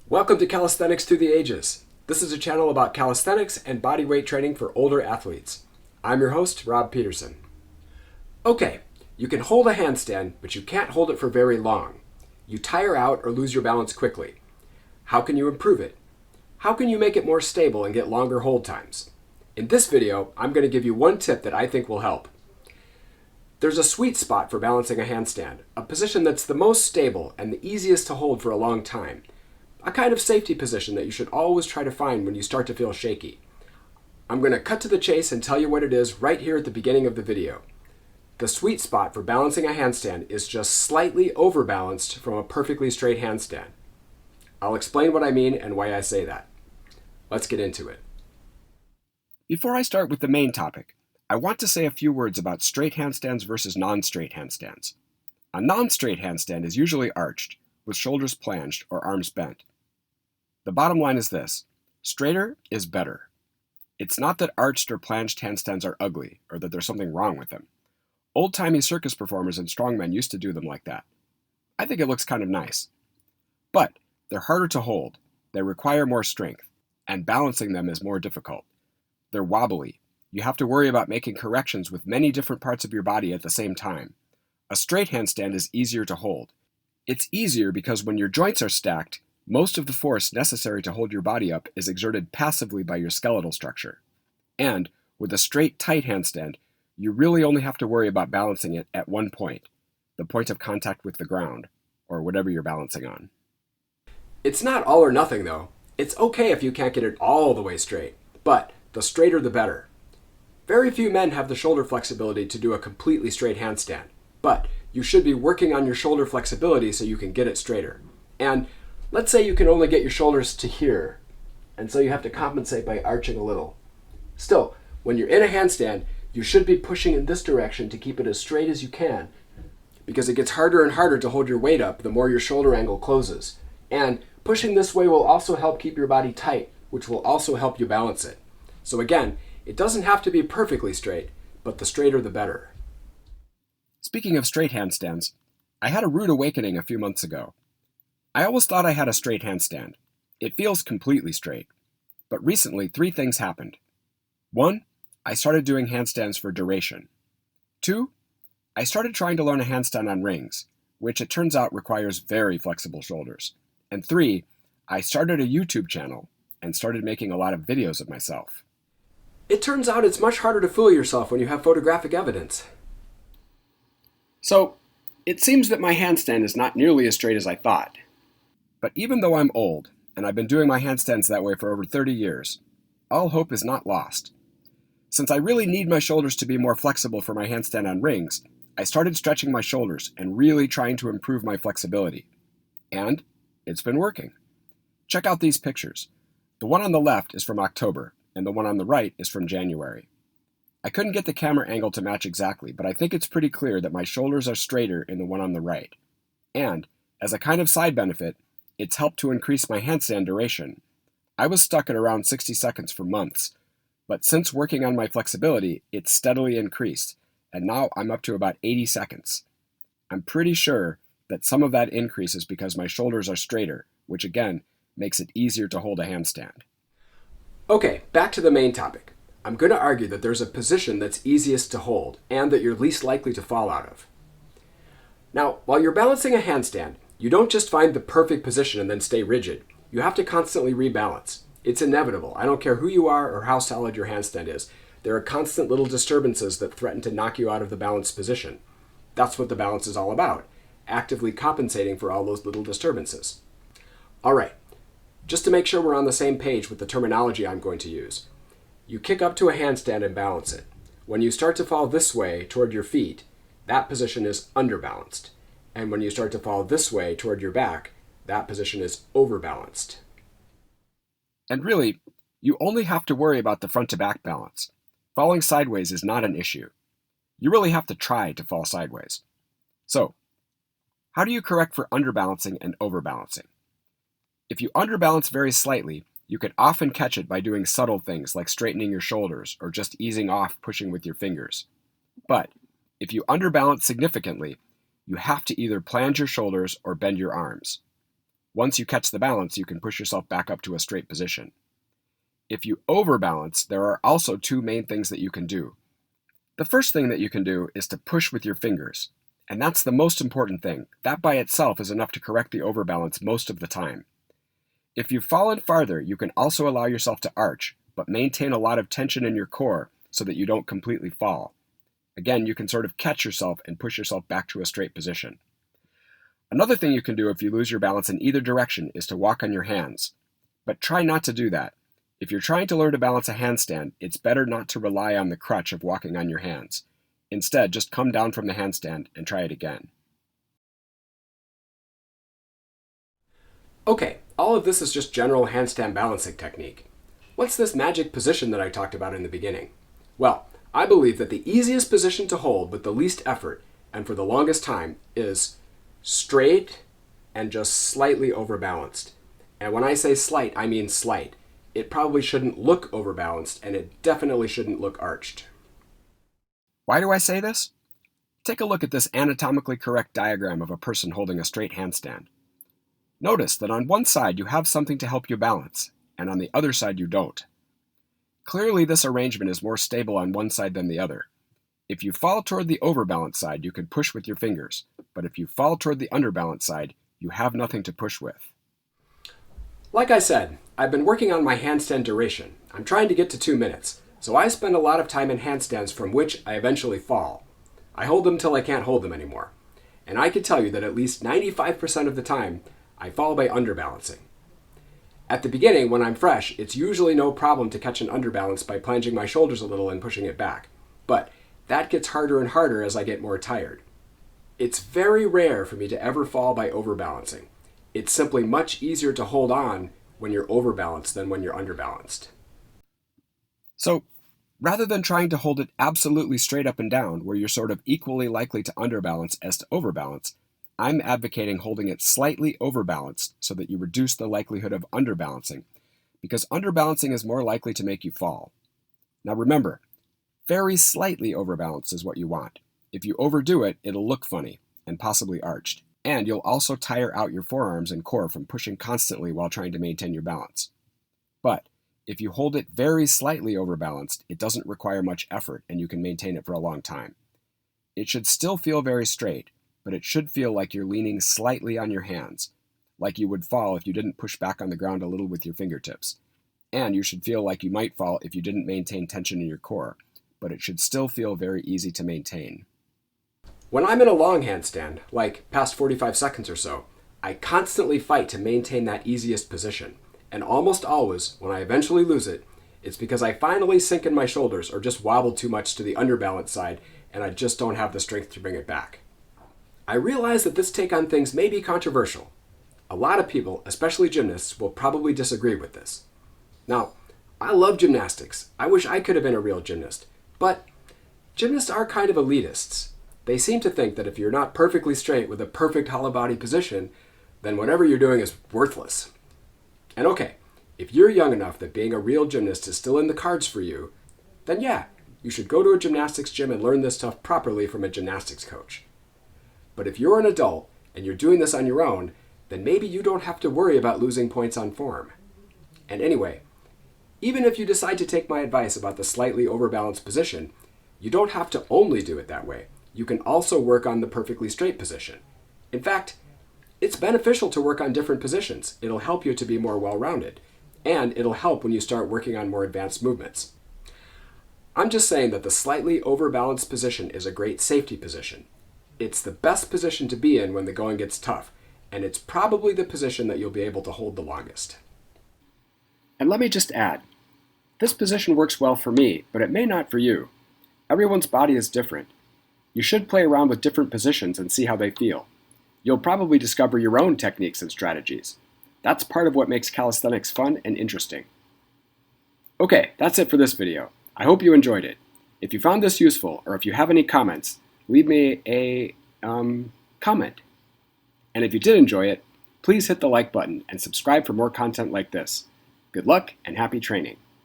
Welcome to Calisthenics Through the Ages. This is a channel about calisthenics and bodyweight training for older athletes. I'm your host, Rob Peterson. Okay, you can hold a handstand, but you can't hold it for very long. You tire out or lose your balance quickly. How can you improve it? How can you make it more stable and get longer hold times? In this video, I'm going to give you one tip that I think will help. There's a sweet spot for balancing a handstand, a position that's the most stable and the easiest to hold for a long time. A kind of safety position that you should always try to find when you start to feel shaky. I'm going to cut to the chase and tell you what it is right here at the beginning of the video. The sweet spot for balancing a handstand is just slightly overbalanced from a perfectly straight handstand. I'll explain what I mean and why I say that. Let's get into it. Before I start with the main topic, I want to say a few words about straight handstands versus non-straight handstands. A non-straight handstand is usually arched, with shoulders planged or arms bent. The bottom line is this: straighter is better. It's not that arched or planged handstands are ugly or that there's something wrong with them. Old-timey circus performers and strongmen used to do them like that. I think it looks kind of nice. But they're harder to hold, they require more strength, and balancing them is more difficult. They're wobbly. You have to worry about making corrections with many different parts of your body at the same time. A straight handstand is easier to hold. It's easier because when your joints are stacked, most of the force necessary to hold your body up is exerted passively by your skeletal structure. And with a straight, tight handstand, you really only have to worry about balancing it at one point, the point of contact with the ground, or whatever you're balancing on. It's not all or nothing though. It's okay if you can't get it all the way straight, but the straighter the better. Very few men have the shoulder flexibility to do a completely straight handstand, but you should be working on your shoulder flexibility so you can get it straighter. And let's say you can only get your shoulders to here, and so you have to compensate by arching a little. Still, when you're in a handstand, you should be pushing in this direction to keep it as straight as you can, because it gets harder and harder to hold your weight up the more your shoulder angle closes. And pushing this way will also help keep your body tight, which will also help you balance it. So again, it doesn't have to be perfectly straight, but the straighter the better. Speaking of straight handstands, I had a rude awakening a few months ago. I always thought I had a straight handstand. It feels completely straight. But recently, 3 things happened. 1, I started doing handstands for duration. 2, I started trying to learn a handstand on rings, which it turns out requires very flexible shoulders. And 3, I started a YouTube channel and started making a lot of videos of myself. It turns out it's much harder to fool yourself when you have photographic evidence. So, it seems that my handstand is not nearly as straight as I thought. But even though I'm old, and I've been doing my handstands that way for over 30 years, all hope is not lost. Since I really need my shoulders to be more flexible for my handstand on rings, I started stretching my shoulders and really trying to improve my flexibility. And it's been working. Check out these pictures. The one on the left is from October, and the one on the right is from January. I couldn't get the camera angle to match exactly, but I think it's pretty clear that my shoulders are straighter in the one on the right. And, as a kind of side benefit, it's helped to increase my handstand duration. I was stuck at around 60 seconds for months, but since working on my flexibility, it's steadily increased, and now I'm up to about 80 seconds. I'm pretty sure that some of that increase is because my shoulders are straighter, which again, makes it easier to hold a handstand. Okay, back to the main topic. I'm going to argue that there's a position that's easiest to hold and that you're least likely to fall out of. Now, while you're balancing a handstand, you don't just find the perfect position and then stay rigid. You have to constantly rebalance. It's inevitable. I don't care who you are or how solid your handstand is. There are constant little disturbances that threaten to knock you out of the balanced position. That's what the balance is all about, actively compensating for all those little disturbances. All right, just to make sure we're on the same page with the terminology I'm going to use. You kick up to a handstand and balance it. When you start to fall this way toward your feet, that position is underbalanced. And when you start to fall this way toward your back, that position is overbalanced. And really, you only have to worry about the front to back balance. Falling sideways is not an issue. You really have to try to fall sideways. So, how do you correct for underbalancing and overbalancing? If you underbalance very slightly, you can often catch it by doing subtle things like straightening your shoulders or just easing off pushing with your fingers. But if you underbalance significantly, you have to either plange your shoulders or bend your arms. Once you catch the balance, you can push yourself back up to a straight position. If you overbalance, there are also two main things that you can do. The first thing that you can do is to push with your fingers, and that's the most important thing. That by itself is enough to correct the overbalance most of the time. If you've fallen farther, you can also allow yourself to arch, but maintain a lot of tension in your core so that you don't completely fall. Again, you can sort of catch yourself and push yourself back to a straight position. Another thing you can do if you lose your balance in either direction is to walk on your hands. But try not to do that. If you're trying to learn to balance a handstand, it's better not to rely on the crutch of walking on your hands. Instead, just come down from the handstand and try it again. Okay, all of this is just general handstand balancing technique. What's this magic position that I talked about in the beginning? Well, I believe that the easiest position to hold with the least effort and for the longest time is straight and just slightly overbalanced. And when I say slight, I mean slight. It probably shouldn't look overbalanced, and it definitely shouldn't look arched. Why do I say this? Take a look at this anatomically correct diagram of a person holding a straight handstand. Notice that on one side you have something to help you balance, and on the other side you don't. Clearly this arrangement is more stable on one side than the other. If you fall toward the overbalanced side, you can push with your fingers, but if you fall toward the underbalanced side, you have nothing to push with. Like I said, I've been working on my handstand duration. I'm trying to get to 2 minutes, so I spend a lot of time in handstands from which I eventually fall. I hold them till I can't hold them anymore. And I can tell you that at least 95% of the time, I fall by underbalancing. At the beginning, when I'm fresh, it's usually no problem to catch an underbalance by plunging my shoulders a little and pushing it back. But that gets harder and harder as I get more tired. It's very rare for me to ever fall by overbalancing. It's simply much easier to hold on when you're overbalanced than when you're underbalanced. So, rather than trying to hold it absolutely straight up and down, where you're sort of equally likely to underbalance as to overbalance, I'm advocating holding it slightly overbalanced so that you reduce the likelihood of underbalancing, because underbalancing is more likely to make you fall. Now remember, very slightly overbalanced is what you want. If you overdo it, it'll look funny and possibly arched. And you'll also tire out your forearms and core from pushing constantly while trying to maintain your balance. But if you hold it very slightly overbalanced, it doesn't require much effort and you can maintain it for a long time. It should still feel very straight, but it should feel like you're leaning slightly on your hands, like you would fall if you didn't push back on the ground a little with your fingertips. And you should feel like you might fall if you didn't maintain tension in your core, but it should still feel very easy to maintain. When I'm in a long handstand, like past 45 seconds or so, I constantly fight to maintain that easiest position. And almost always, when I eventually lose it, it's because I finally sink in my shoulders or just wobble too much to the underbalanced side and I just don't have the strength to bring it back. I realize that this take on things may be controversial. A lot of people, especially gymnasts, will probably disagree with this. Now, I love gymnastics. I wish I could have been a real gymnast. But gymnasts are kind of elitists. They seem to think that if you're not perfectly straight with a perfect hollow body position, then whatever you're doing is worthless. And okay, if you're young enough that being a real gymnast is still in the cards for you, then yeah, you should go to a gymnastics gym and learn this stuff properly from a gymnastics coach. But if you're an adult and you're doing this on your own, then maybe you don't have to worry about losing points on form. And anyway, even if you decide to take my advice about the slightly overbalanced position, you don't have to only do it that way. You can also work on the perfectly straight position. In fact, it's beneficial to work on different positions. It'll help you to be more well-rounded, and it'll help when you start working on more advanced movements. I'm just saying that the slightly overbalanced position is a great safety position. It's the best position to be in when the going gets tough, and it's probably the position that you'll be able to hold the longest. And let me just add, this position works well for me, but it may not for you. Everyone's body is different. You should play around with different positions and see how they feel. You'll probably discover your own techniques and strategies. That's part of what makes calisthenics fun and interesting. Okay, that's it for this video. I hope you enjoyed it. If you found this useful, or if you have any comments, leave me a comment. And if you did enjoy it, please hit the like button and subscribe for more content like this. Good luck and happy training.